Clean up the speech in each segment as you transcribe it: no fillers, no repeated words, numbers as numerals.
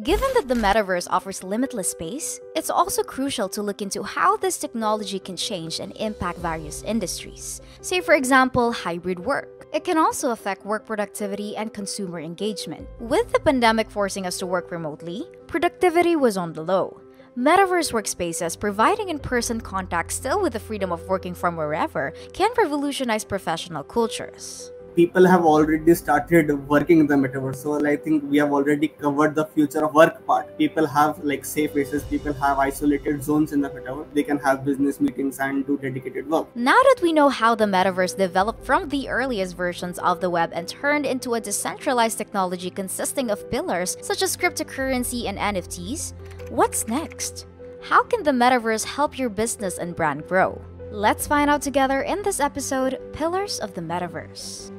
Given that the metaverse offers limitless space, it's also crucial to look into how this technology can change and impact various industries. Say, for example, hybrid work. It can also affect work productivity and consumer engagement. With the pandemic forcing us to work remotely, productivity was on the low. Metaverse workspaces providing in-person contact still with the freedom of working from wherever can revolutionize professional cultures. People have already started working in the metaverse, so I think we have already covered the future of work part. People have like safe spaces, people have isolated zones in the metaverse. They can have business meetings and do dedicated work. Now that we know how the metaverse developed from the earliest versions of the web and turned into a decentralized technology consisting of pillars such as cryptocurrency and NFTs, what's next? How can the metaverse help your business and brand grow? Let's find out together in this episode, Pillars of the Metaverse.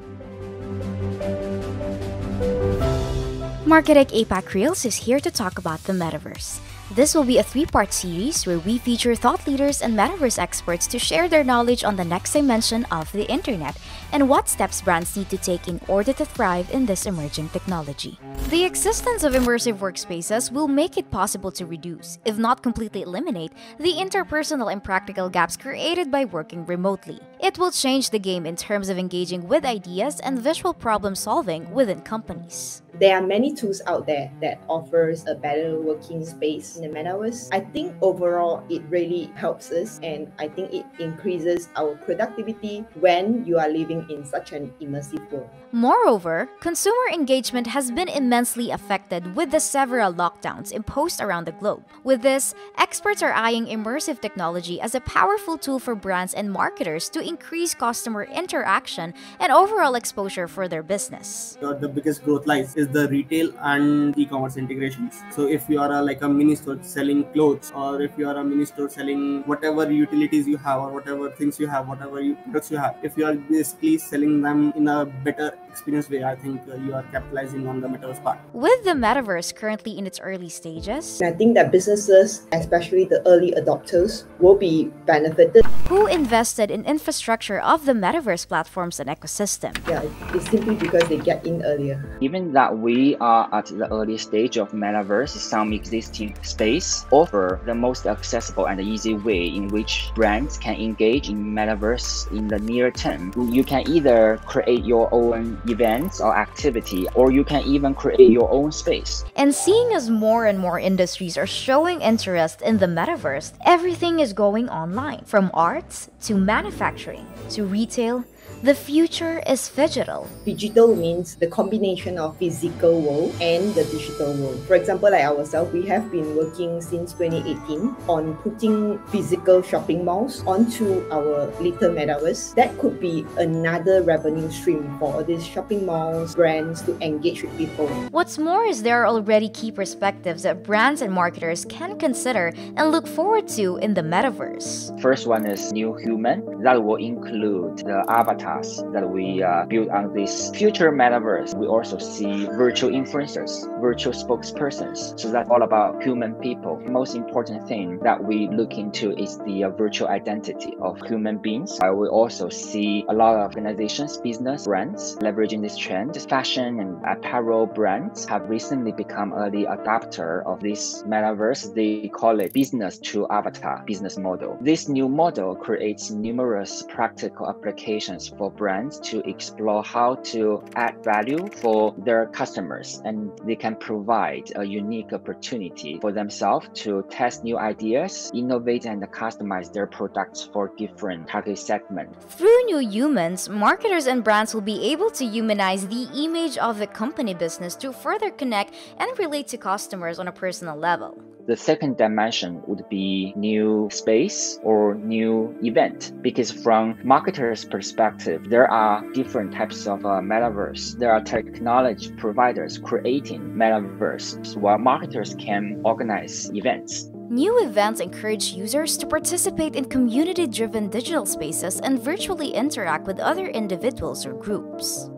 MARKETECH APAC Reels is here to talk about the metaverse. This will be a 3-part series where we feature thought leaders and metaverse experts to share their knowledge on the next dimension of the internet and what steps brands need to take in order to thrive in this emerging technology. The existence of immersive workspaces will make it possible to reduce, if not completely eliminate, the interpersonal and practical gaps created by working remotely. It will change the game in terms of engaging with ideas and visual problem solving within companies. There are many tools out there that offers a better working space in the metaverse. I think overall it really helps us, and I think it increases our productivity when you are living in such an immersive world. Moreover, consumer engagement has been immensely affected with the several lockdowns imposed around the globe. With this, experts are eyeing immersive technology as a powerful tool for brands and marketers to increase customer interaction and overall exposure for their business. The biggest growth lies is the retail and e-commerce integrations. So if you are a mini store selling clothes, or if you are a mini store selling whatever utilities you have or whatever things you have, whatever products you have, if you are basically selling them in a better experience way, I think you are capitalizing on the metaverse part. With the metaverse currently in its early stages, I think that businesses, especially the early adopters, will be benefited. Who invested in infrastructure of the metaverse platforms and ecosystem? Yeah, it's simply because they get in earlier. Given that we are at the early stage of metaverse, some existing space offer the most accessible and easy way in which brands can engage in metaverse in the near term. You can either create your own events or activity, or you can even create your own space. And seeing as more and more industries are showing interest in the metaverse, everything is going online, from arts to manufacturing to retail. The future is digital. Digital means the combination of physical world and the digital world. For example, like ourselves, we have been working since 2018 on putting physical shopping malls onto our little metaverse. That could be another revenue stream for these shopping malls, brands to engage with people. What's more is there are already key perspectives that brands and marketers can consider and look forward to in the metaverse. First one is new human. That will include the avatar that we build on this future metaverse. We also see virtual influencers, virtual spokespersons. So that's all about human people. The most important thing that we look into is the virtual identity of human beings. We also see a lot of organizations, business brands leveraging this trend. Fashion and apparel brands have recently become early adopter of this metaverse. They call it business to avatar business model. This new model creates numerous practical applications for brands to explore how to add value for their customers, and they can provide a unique opportunity for themselves to test new ideas, innovate, and customize their products for different target segments. Through new humans, marketers and brands will be able to humanize the image of the company business to further connect and relate to customers on a personal level. The second dimension would be new space or new event, because from marketers' perspective, there are different types of metaverse. There are technology providers creating metaverse, while marketers can organize events. New events encourage users to participate in community-driven digital spaces and virtually interact with other individuals or groups.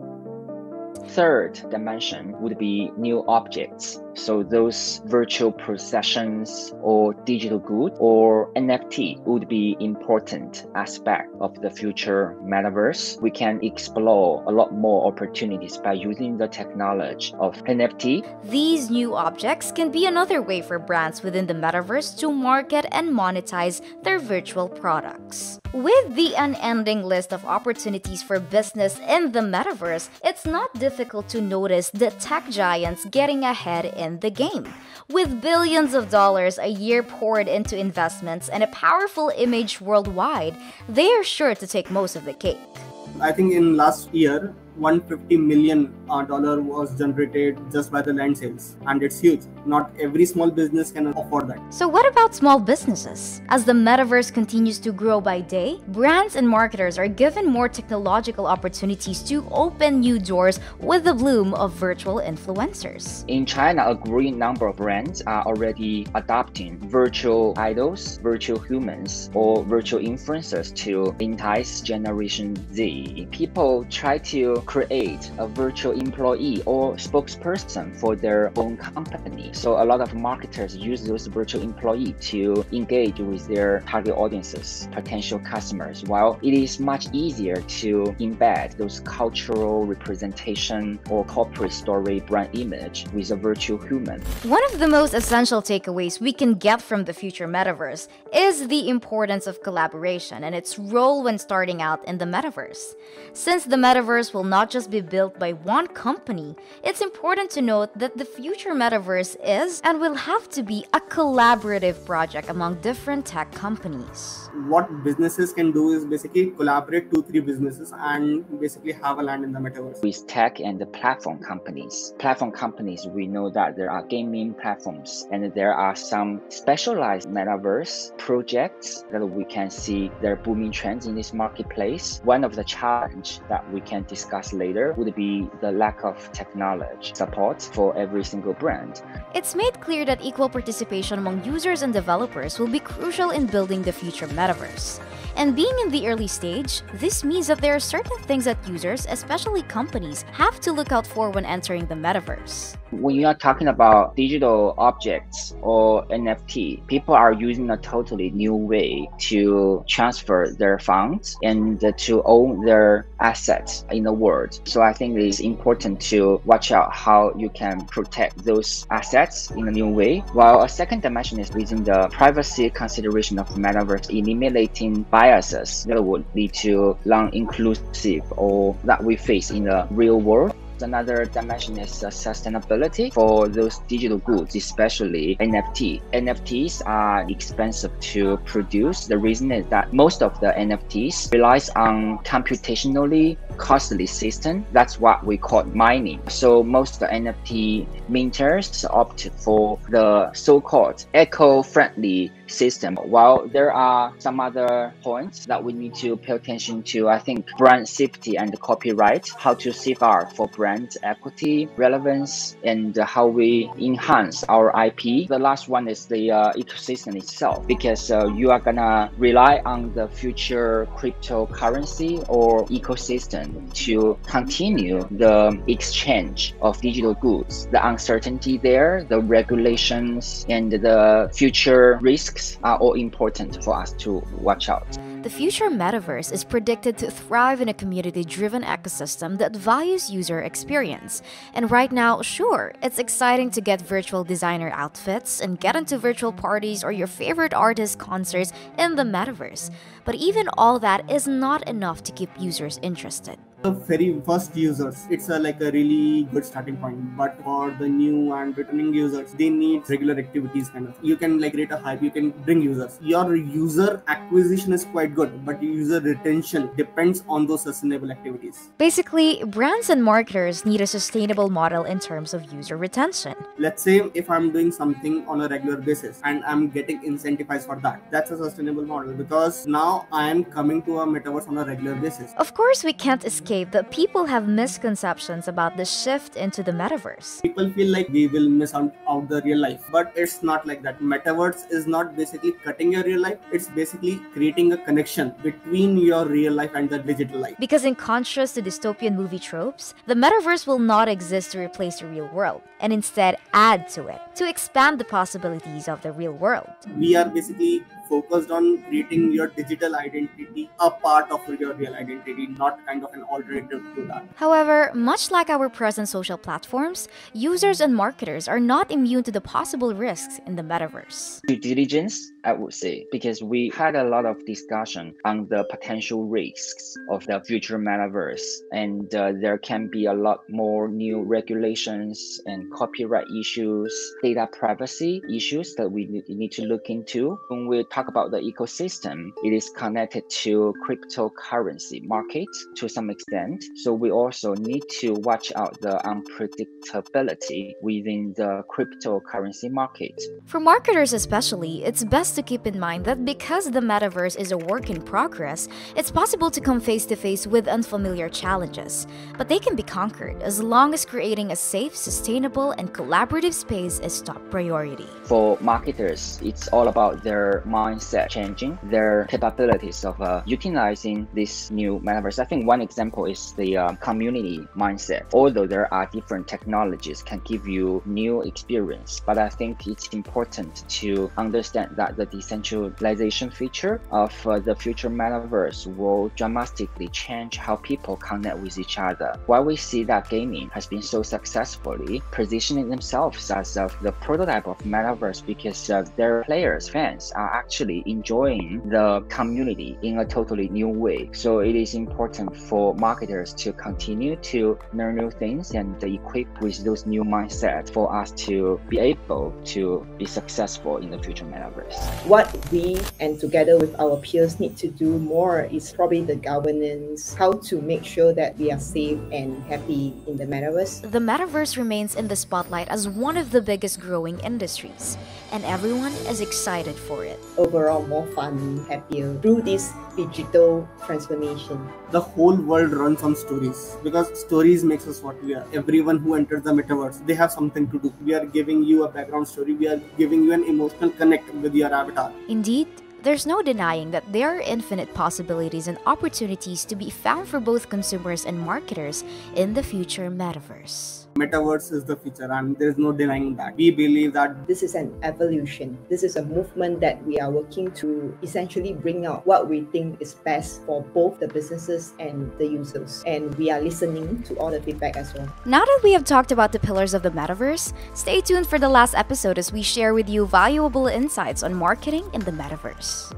Third dimension would be new objects. So those virtual processions or digital good or NFT would be important aspect of the future metaverse. We can explore a lot more opportunities by using the technology of NFT. These new objects can be another way for brands within the metaverse to market and monetize their virtual products. With the unending list of opportunities for business in the metaverse, it's not difficult to notice the tech giants getting ahead in the game. With billions of dollars a year poured into investments and a powerful image worldwide, they are sure to take most of the cake. I think in last year, $150 million was generated just by the land sales, and it's huge. Not every small business can afford that. So what about small businesses? As the metaverse continues to grow by day, brands and marketers are given more technological opportunities to open new doors with the bloom of virtual influencers. In China, a growing number of brands are already adopting virtual idols, virtual humans, or virtual influencers to entice Generation Z. People try to create a virtual employee or spokesperson for their own company. So a lot of marketers use those virtual employees to engage with their target audiences, potential customers, while it is much easier to embed those cultural representation or corporate story brand image with a virtual human. One of the most essential takeaways we can get from the future metaverse is the importance of collaboration and its role when starting out in the metaverse. Since the metaverse will not just be built by one company, it's important to note that the future metaverse is and will have to be a collaborative project among different tech companies. What businesses can do is basically collaborate 2-3 businesses and basically have a land in the metaverse. With tech and the platform companies. Platform companies, we know that there are gaming platforms and there are some specialized metaverse projects that we can see their booming trends in this marketplace. One of the challenge that we can discuss later would be the lack of technology support for every single brand. It's made clear that equal participation among users and developers will be crucial in building the future metaverse. And being in the early stage, this means that there are certain things that users, especially companies, have to look out for when entering the metaverse. When you are talking about digital objects or NFT, people are using a totally new way to transfer their funds and to own their assets in the world. So I think it is important to watch out how you can protect those assets in a new way. While a second dimension is within the privacy consideration of metaverse, eliminating biases that would lead to non-inclusive or that we face in the real world. Another dimension is sustainability for those digital goods, especially NFT. NFTs are expensive to produce. The reason is that most of the NFTs relies on computationally costly system. That's what we call mining. So most of the NFT minters opt for the so-called eco-friendly system. While there are some other points that we need to pay attention to, I think brand safety and copyright, how to safeguard for brand equity, relevance, and how we enhance our IP. The last one is the ecosystem itself, because you are gonna rely on the future cryptocurrency or ecosystem to continue the exchange of digital goods. The uncertainty there, the regulations, and the future risks are all important for us to watch out. The future metaverse is predicted to thrive in a community-driven ecosystem that values user experience. And right now, sure, it's exciting to get virtual designer outfits and get into virtual parties or your favorite artist concerts in the metaverse. But even all that is not enough to keep users interested. The very first users, it's like a really good starting point. But for the new and returning users, they need regular activities kind of. You can like create a hype, you can bring users. Your user acquisition is quite good, but user retention depends on those sustainable activities. Basically, brands and marketers need a sustainable model in terms of user retention. Let's say if I'm doing something on a regular basis and I'm getting incentivized for that, that's a sustainable model because now I am coming to a metaverse on a regular basis. Of course, we can't escape escape that people have misconceptions about the shift into the metaverse. People feel like we will miss out the real life, but it's not like that. Metaverse is not basically cutting your real life, it's basically creating a connection between your real life and the digital life. Because in contrast to dystopian movie tropes, the metaverse will not exist to replace the real world, and instead add to it, to expand the possibilities of the real world. We are basically focused on creating your digital identity a part of your real identity, not kind of an alternative to that. However, much like our present social platforms, users and marketers are not immune to the possible risks in the metaverse. Due diligence, I would say, because we had a lot of discussion on the potential risks of the future metaverse, and there can be a lot more new regulations and copyright issues, data privacy issues that we need to look into. When we talk about the ecosystem, it is connected to cryptocurrency market to some extent. So we also need to watch out the unpredictability within the cryptocurrency market. For marketers especially, it's best to keep in mind that because the metaverse is a work in progress, it's possible to come face to face with unfamiliar challenges. But they can be conquered as long as creating a safe, sustainable, and collaborative space is top priority. For marketers, it's all about their mindset changing, their capabilities of utilizing this new metaverse. I think one example is the community mindset. Although there are different technologies can give you new experience, but I think it's important to understand that the decentralization feature of the future metaverse will dramatically change how people connect with each other. While we see that gaming has been so successfully positioning themselves as the prototype of metaverse because their players, fans are actually enjoying the community in a totally new way. So it is important for marketers to continue to learn new things and equip with those new mindsets for us to be able to be successful in the future metaverse. What we and together with our peers need to do more is probably the governance, how to make sure that we are safe and happy in the metaverse. The metaverse remains in the spotlight as one of the biggest growing industries, and everyone is excited for it. Overall, more fun, happier through this digital transformation. The whole world runs on stories because stories makes us what we are. Everyone who enters the metaverse, they have something to do. We are giving you a background story. We are giving you an emotional connect with your avatar. Indeed, there's no denying that there are infinite possibilities and opportunities to be found for both consumers and marketers in the future metaverse. Metaverse is the future and there is no denying that. We believe that this is an evolution. This is a movement that we are working to essentially bring out what we think is best for both the businesses and the users. And we are listening to all the feedback as well. Now that we have talked about the pillars of the metaverse, stay tuned for the last episode as we share with you valuable insights on marketing in the metaverse.